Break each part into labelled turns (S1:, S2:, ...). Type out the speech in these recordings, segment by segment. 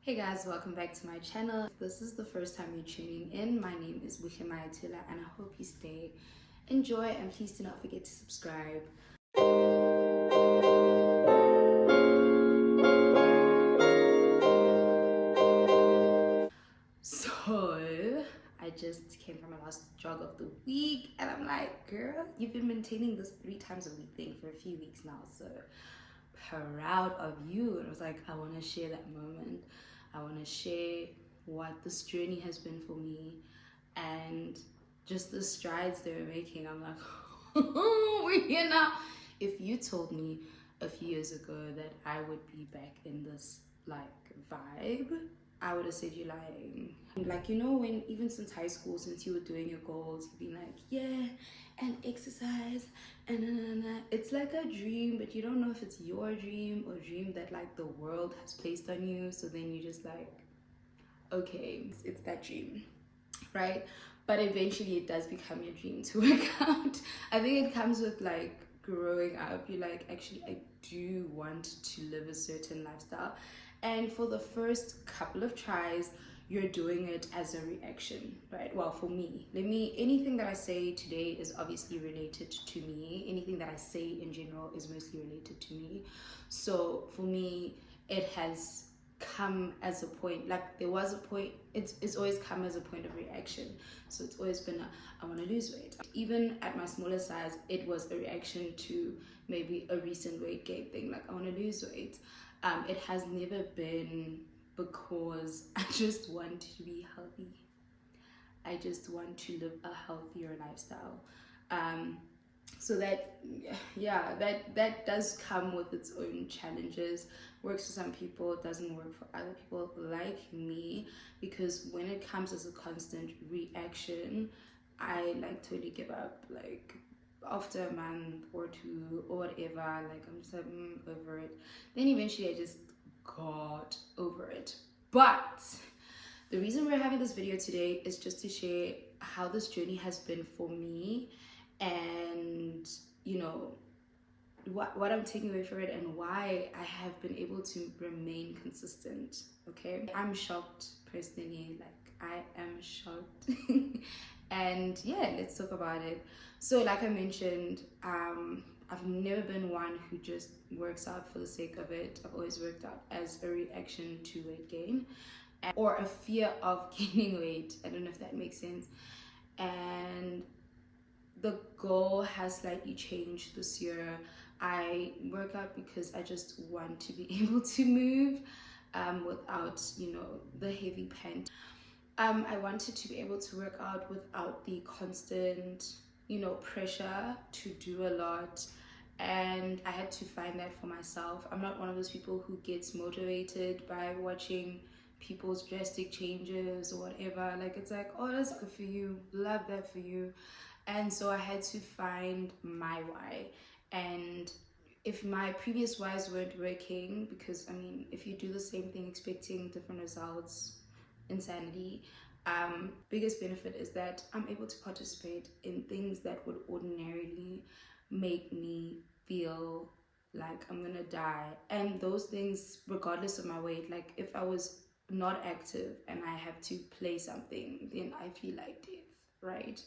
S1: Hey guys, welcome back to my channel. If this is the first time you're tuning in, my name is Joakim and I hope you stay, enjoy, and please do not forget to subscribe. So, I just came from my last jog of the week and I'm like, girl, you've been maintaining this 3 times a week thing for a few weeks now, so proud of you. And I was like, I want to share that moment. I want to share what this journey has been for me and just the strides they were making. I'm like, we're here now. If you told me a few years ago that I would be back in this like vibe, I would have said you're lying. Like, when even since high school, since you were doing your goals, you've been like, yeah, and exercise, and it's like a dream, but you don't know if it's your dream or dream that like the world has placed on you. So then you just like, okay, it's that dream, right? But eventually it does become your dream to work out. I think it comes with like growing up. You're like, actually, I do want to live a certain lifestyle. And for the first couple of tries, you're doing it as a reaction, right? Well, for me, anything that I say today is obviously related to me. Anything that I say in general is mostly related to me. So for me, it has come as a point, like there was a point, it's always come as a point of reaction. So it's always been I want to lose weight. Even at my smaller size, it was a reaction to maybe a recent weight gain thing, like I want to lose weight. It has never been because I just want to be healthy. I just want to live a healthier lifestyle. So that, yeah, that does come with its own challenges. Works for some people, it doesn't work for other people like me, because when it comes as a constant reaction, I like totally give up. Like after a month or two or whatever, like I'm just like over it. Then eventually I just got over it. But the reason we're having this video today is just to share how this journey has been for me, and what I'm taking away from it and why I have been able to remain consistent. Okay, I'm shocked personally, like I am shocked. And yeah, let's talk about it. So like I mentioned, I've never been one who just works out for the sake of it. I've always worked out as a reaction to weight gain or a fear of gaining weight. I don't know if that makes sense. And the goal has slightly changed this year. I work out because I just want to be able to move without, the heavy pain. I wanted to be able to work out without the constant, pressure to do a lot. And I had to find that for myself. I'm not one of those people who gets motivated by watching people's drastic changes or whatever. Like, it's like, oh, that's good for you, love that for you. And so I had to find my why. And if my previous whys weren't working, because I mean, if you do the same thing expecting different results, insanity. Biggest benefit is that I'm able to participate in things that would ordinarily make me feel like I'm gonna die. And those things, regardless of my weight, like if I was not active and I have to play something, then I feel like death, right?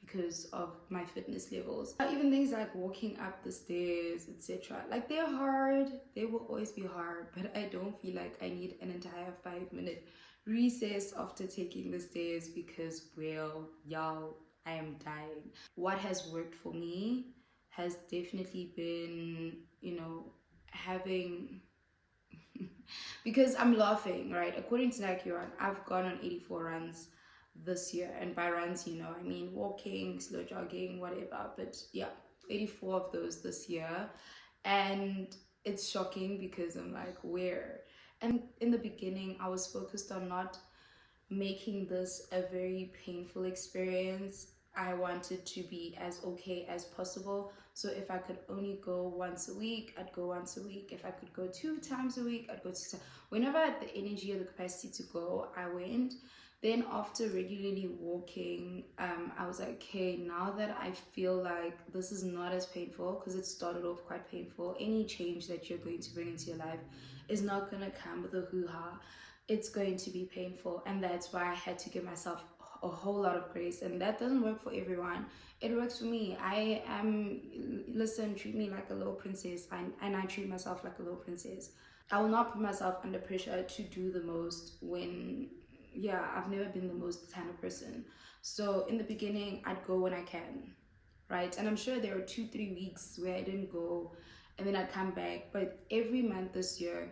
S1: Because of my fitness levels. Even things like walking up the stairs, etc. Like they're hard, they will always be hard, but I don't feel like I need an entire 5-minute recess after taking the stairs because, well, y'all, I am dying. What has worked for me has definitely been, having because I'm laughing, right? According to Nike Run, I've gone on 84 runs this year, and by runs, I mean walking, slow jogging, whatever. But yeah, 84 of those this year, and it's shocking because I'm like, where? And in the beginning, I was focused on not making this a very painful experience. I wanted to be as okay as possible. So if I could only go once a week, I'd go once a week. If I could go 2 times a week, I'd go 2 times. Whenever I had the energy or the capacity to go, I went. Then after regularly walking, I was like, okay, now that I feel like this is not as painful, because it started off quite painful. Any change that you're going to bring into your life is not going to come with a hoo-ha. it's going to be painful. And that's why I had to give myself a whole lot of grace. And that doesn't work for everyone. It works for me. I am, listen, treat me like a little princess. And I treat myself like a little princess. I will not put myself under pressure to do the most when, yeah, I've never been the most kind of person. So in the beginning, I'd go when I can, right? And I'm sure there were 2, 3 weeks where I didn't go and then I'd come back. But every month this year,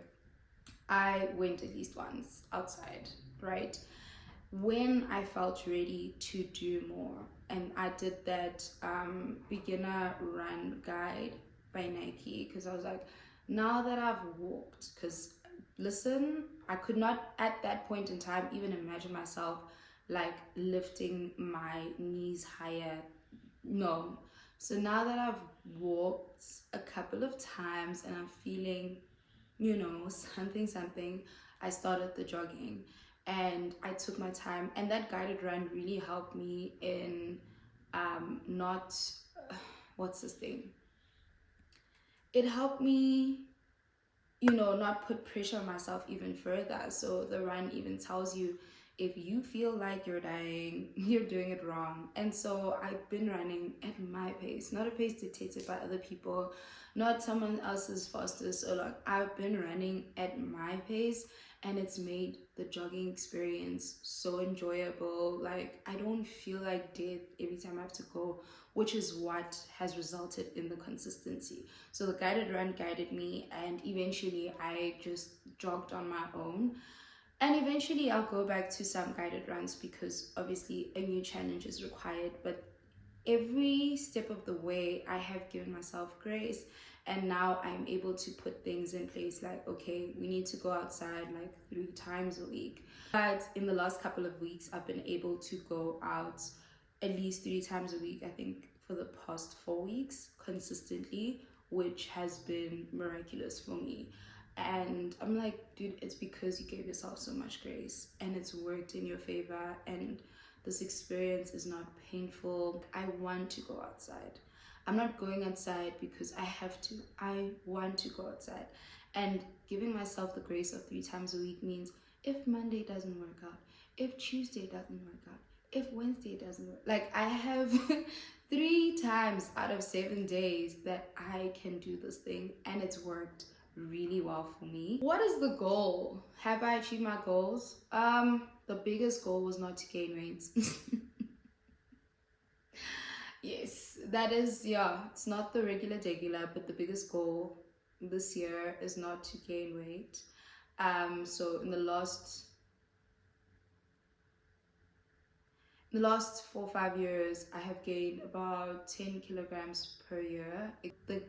S1: I went at least once outside, right? When I felt ready to do more. And I did that beginner run guide by Nike because I was like, now that I've walked, because listen, I could not at that point in time even imagine myself like lifting my knees higher. No. So now that I've walked a couple of times and I'm feeling, something, I started the jogging and I took my time. And that guided run really helped me in not, what's this thing? It helped me, not put pressure on myself even further. So the run even tells you if you feel like you're dying, you're doing it wrong. And so I've been running at my pace, not a pace dictated by other people, not someone else's fastest. So like I've been running at my pace and it's made the jogging experience so enjoyable. Like I don't feel like death every time I have to go, which is what has resulted in the consistency. So the guided run guided me, and eventually I just jogged on my own. And eventually I'll go back to some guided runs because obviously a new challenge is required. But every step of the way, I have given myself grace. And now I'm able to put things in place like, okay, we need to go outside like 3 times a week. But in the last couple of weeks, I've been able to go out at least 3 times a week, I think, for the past 4 weeks consistently, which has been miraculous for me. And I'm like, dude, it's because you gave yourself so much grace and it's worked in your favor. And this experience is not painful. I want to go outside. I'm not going outside because I have to. I want to go outside. And giving myself the grace of 3 times a week means if Monday doesn't work out, if Tuesday doesn't work out, if Wednesday doesn't work, like I have 3 times out of 7 days that I can do this thing and it's worked really well for me. What is the goal? Have I achieved my goals? The biggest goal was not to gain weight. Yes, that is, yeah, it's not the regular, but the biggest goal this year is not to gain weight. So in the last 4 or 5 years, I have gained about 10 kilograms per year. The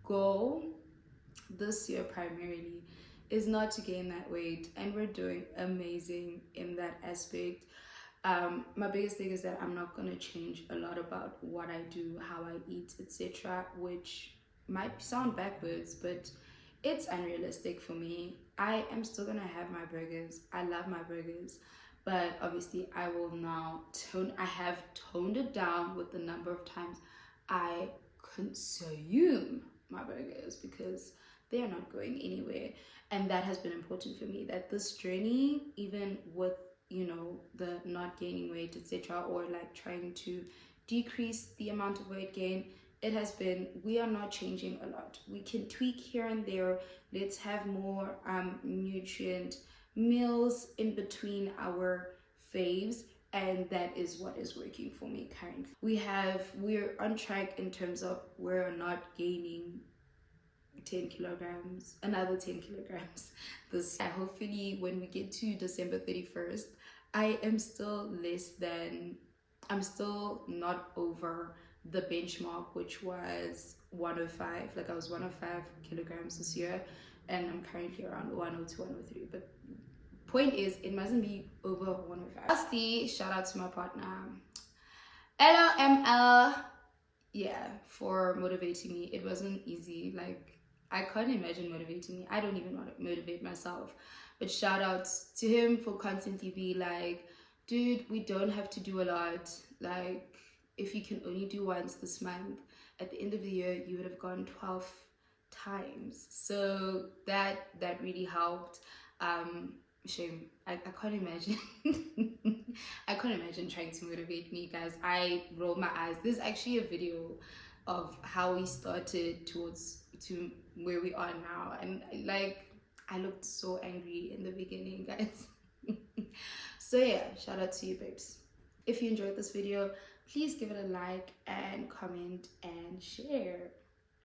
S1: goal this year primarily is not to gain that weight, and we're doing amazing in that aspect. My biggest thing is that I'm not going to change a lot about what I do, how I eat, etc., which might sound backwards, but it's unrealistic for me. I am still going to have my burgers. I love my burgers, but obviously I will now I have toned it down with the number of times I consume my burgers because they are not going anywhere. And that has been important for me, that this journey, even with the not gaining weight, etc., or like trying to decrease the amount of weight gain, it has been, we are not changing a lot. We can tweak here and there. Let's have more nutrient meals in between our faves, and that is what is working for me currently. We're on track in terms of we're not gaining 10 kilograms, another 10 kilograms this year. Hopefully when we get to December 31st, I'm still not over the benchmark, which was 105. Like I was 105 kilograms this year and I'm currently around 102, 103. But point is, it mustn't be over 105. Lastly, shout out to my partner, LOML, yeah, for motivating me. It wasn't easy. Like I can't imagine motivating me. I don't even want to motivate myself. But shout out to him for constantly be like, dude, we don't have to do a lot. Like if you can only do once this month, at the end of the year you would have gone 12 times. So that really helped. shame. I can't imagine. I can't imagine trying to motivate me, guys. I roll my eyes. This is actually a video of how we started towards to where we are now, and like I looked so angry in the beginning, guys. So yeah, shout out to you, babes. If you enjoyed this video, please give it a like and comment and share.